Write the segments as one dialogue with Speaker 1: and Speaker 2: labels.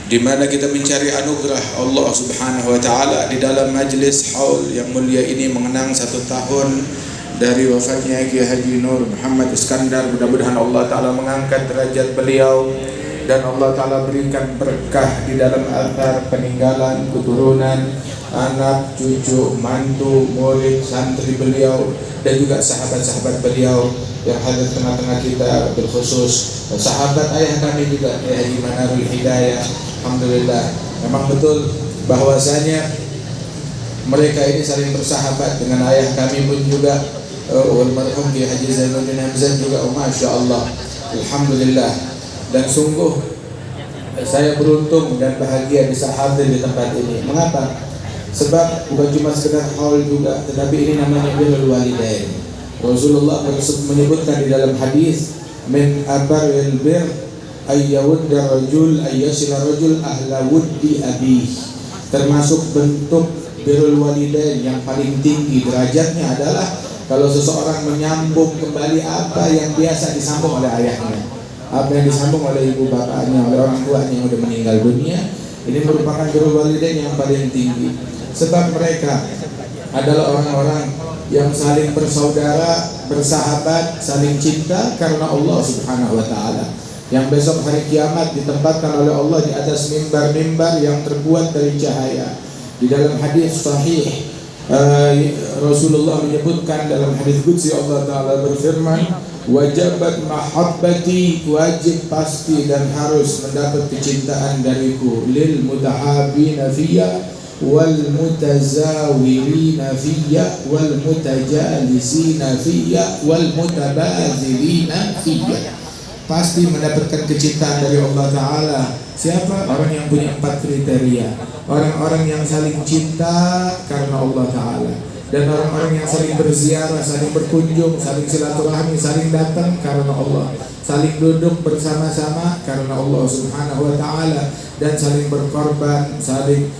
Speaker 1: di mana kita mencari anugerah Allah Subhanahu wa taala di dalam majlis haul yang mulia ini, mengenang 1 tahun dari wafatnya Kiai Haji Nur Muhammad Iskandar. Mudah-mudahan Allah taala mengangkat derajat beliau dan Allah taala berikan berkah di dalam athar peninggalan, keturunan, anak, cucu, mantu, murid, santri beliau dan juga sahabat-sahabat beliau yang hadir tengah-tengah kita, berkhusus sahabat ayah kami juga Haji Manarul Hidayah. Alhamdulillah, memang betul bahwasanya mereka ini saling bersahabat dengan ayah kami pun juga, almarhum Kiai Haji Zainuddin Hamzah juga. Masya Allah, alhamdulillah. Dan sungguh saya beruntung dan bahagia bisa hadir di tempat ini. Mengapa? Sebab bukan cuma sekedar haul juga, tetapi ini namanya birrul walidain. Rasulullah menyebutkan di dalam hadis, min abaril bir ayyawudda rajul ayyasila rajul ahla wuddi abih. Termasuk bentuk birrul walidain yang paling tinggi derajatnya adalah kalau seseorang menyambung kembali apa yang biasa disambung oleh ayahnya, apa yang disambung oleh ibu bapaknya, oleh orang tuanya yang sudah meninggal dunia. Ini merupakan birrul walidain yang paling tinggi. Sebab mereka adalah orang-orang yang saling bersaudara, bersahabat, saling cinta karena Allah Subhanahu wa taala. Yang besok hari kiamat ditempatkan oleh Allah di atas mimbar-mimbar yang terbuat dari cahaya. Di dalam hadis sahih, Rasulullah menyebutkan dalam hadis qudsi, Allah taala berfirman, wajabat mahabbati, wajib pasti dan harus mendapat kecintaan dariku, lil mutahabina fiyya wal mutazawirina fiyya wal mutajalisina fiyya wal mutabazilina fiyya. Pasti mendapatkan kecintaan dari Allah taala. Siapa? Orang yang punya 4 kriteria. Orang-orang yang saling cinta karena Allah taala, dan orang-orang yang saling berziarah, saling berkunjung, saling silaturahmi, saling datang karena Allah, saling duduk bersama-sama karena Allah Subhanahu wa taala, dan saling berkorban, saling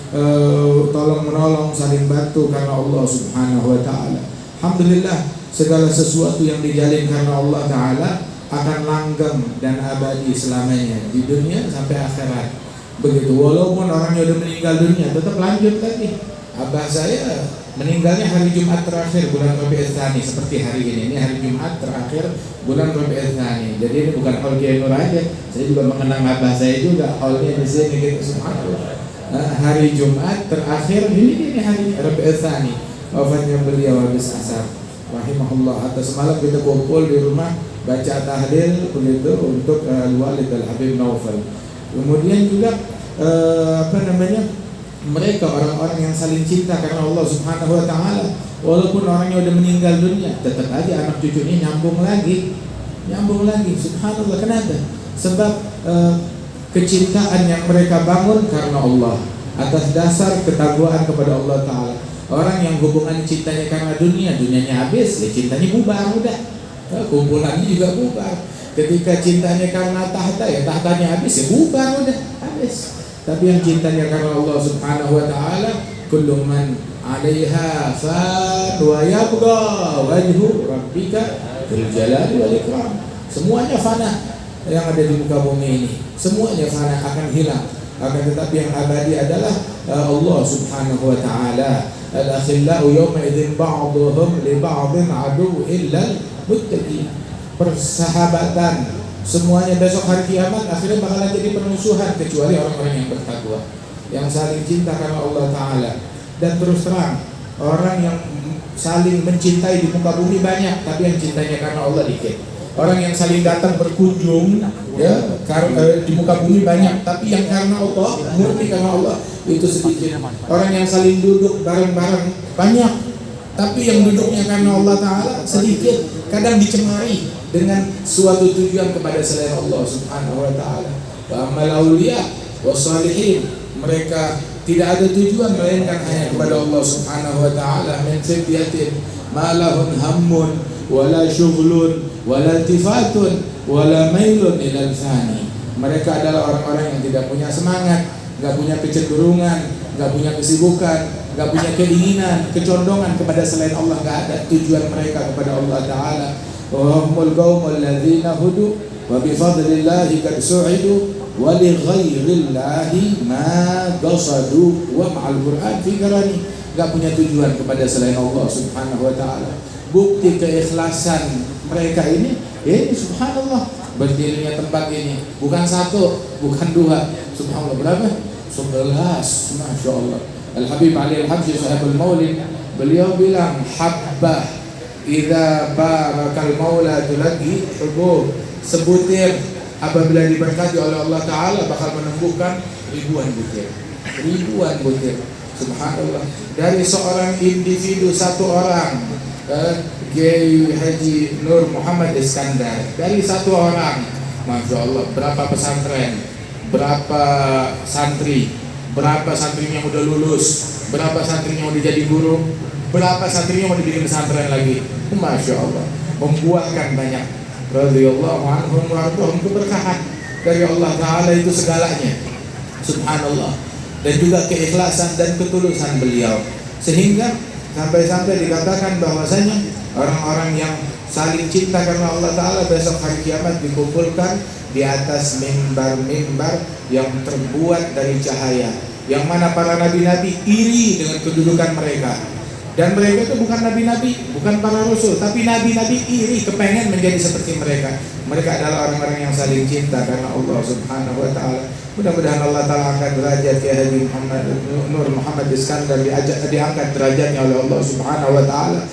Speaker 1: tolong-menolong, saling bantu karena Allah Subhanahu wa taala. Alhamdulillah, segala sesuatu yang dijalin karena Allah taala akan langgeng dan abadi selamanya di dunia sampai akhirat. Begitu, walaupun orangnya sudah meninggal dunia, tetap lanjut lagi. Abah saya meninggalnya hari Jumat terakhir bulan Rabiul Tsani, seperti hari ini. Ini hari Jumat terakhir bulan Rabiul Tsani. Jadi ini bukan haul Kiai Nur aja, saya juga mengenang abah saya juga. Haulnya di sini gitu, subhanallah. Hari Jumat terakhir ini hari Rabiul Tsani, wafatnya beliau habis asar, rahimahullah. Atau semalam kita kumpul di rumah baca tahlil begitu untuk Al-Walid Al-Habib Naufal. Kemudian juga mereka orang-orang yang saling cinta karena Allah Subhanahu wa taala. Walaupun orangnya udah meninggal dunia, tetap aja anak cucunya nyambung lagi. Subhanallah. Kenapa? Sebab kecintaan yang mereka bangun karena Allah, atas dasar ketakwaan kepada Allah taala. Orang yang hubungan cintanya karena dunia, dunianya habis, ya cintanya bubar udah. Kumpulannya juga bubar. Ketika cintanya karena tahta, ya tahtanya habis, ya bubar udah, habis. Tapi yang cintanya karena Allah Subhanahu wa taala, kullu man 'alaiha fan wa yabqa wajhu rabbika dzul jalali wal ikram. Semuanya fana yang ada di muka bumi ini, semuanya fana, akan hilang. Akan tetapi yang abadi adalah Allah Subhanahu wa taala. Al-akhillau yawma idzin ba'dhuhum li ba'dhin 'adu illa muttaqin. Persahabatan semuanya besok hari kiamat akhirnya bakalan jadi permusuhan kecuali orang-orang yang bertakwa, yang saling cinta karena Allah taala. Dan terus terang, orang yang saling mencintai di muka bumi banyak, tapi yang cintanya karena Allah dikit. Orang yang saling datang berkunjung ya di muka bumi banyak, tapi yang karena Allah, murni karena Allah, itu sedikit. Orang yang saling duduk bareng-bareng banyak, tapi yang duduknya karena Allah taala sedikit. Kadang dicemari dengan suatu tujuan kepada selain Allah Subhanahu wa taala. Wa amal auliya wassalihin, mereka tidak ada tujuan melainkan hanya kepada Allah Subhanahu wa taala. Min fityatin ma lahum hammun wala syughlun wala iltifatun wala mailun ilal fani. Mereka adalah orang-orang yang tidak punya semangat, enggak punya kecenderungan, enggak punya kesibukan, enggak punya keinginan, kecondongan kepada selain Allah. Enggak ada tujuan mereka kepada Allah taala. Wa humul qaumul ladzina hudu wa bi fadlillahi qad su'idu wa li ghairillahi ma qasadu wa ma'al Qur'an fikrani, enggak punya tujuan kepada selain Allah Subhanahu wa taala. Bukti keikhlasan mereka ini subhanallah, berdirinya tempat ini bukan satu, bukan dua, subhanallah, berapa? 11, Masya Allah. Al-Habib Ali Al-Habsyi sahibul maulid, beliau bilang habbah idza barakal maula tulagi hubub, sebutir apabila diberkati oleh Allah Ta'ala bakal menumbuhkan ribuan butir, ribuan butir. Subhanallah, dari seorang individu, satu orang, Kiai Haji Nur Muhammad Iskandar, dari satu orang, Masya Allah, berapa pesantren, berapa santri, berapa santrinya udah lulus, berapa santrinya udah jadi guru, berapa santrinya mau dibikin pesantren lagi. Masya Allah, membuahkan banyak. Radhiyallahu anhum wa radhum, keberkahan dari Allah Ta'ala itu segalanya. Subhanallah. Dan juga keikhlasan dan ketulusan beliau, sehingga sampai-sampai dikatakan bahwasanya orang-orang yang saling cinta karena Allah Ta'ala besok hari kiamat dikumpulkan di atas mimbar-mimbar yang terbuat dari cahaya, yang mana para nabi-nabi iri dengan kedudukan mereka. Dan mereka itu bukan nabi-nabi, bukan para rasul, tapi nabi-nabi iri, kepengen menjadi seperti mereka. Mereka adalah orang-orang yang saling cinta karena Allah Subhanahu wa taala. Mudah-mudahan Allah Ta'ala angkat derajat Kiai Haji Nur Muhammad Iskandar, diangkat derajatnya oleh Allah Subhanahu wa taala.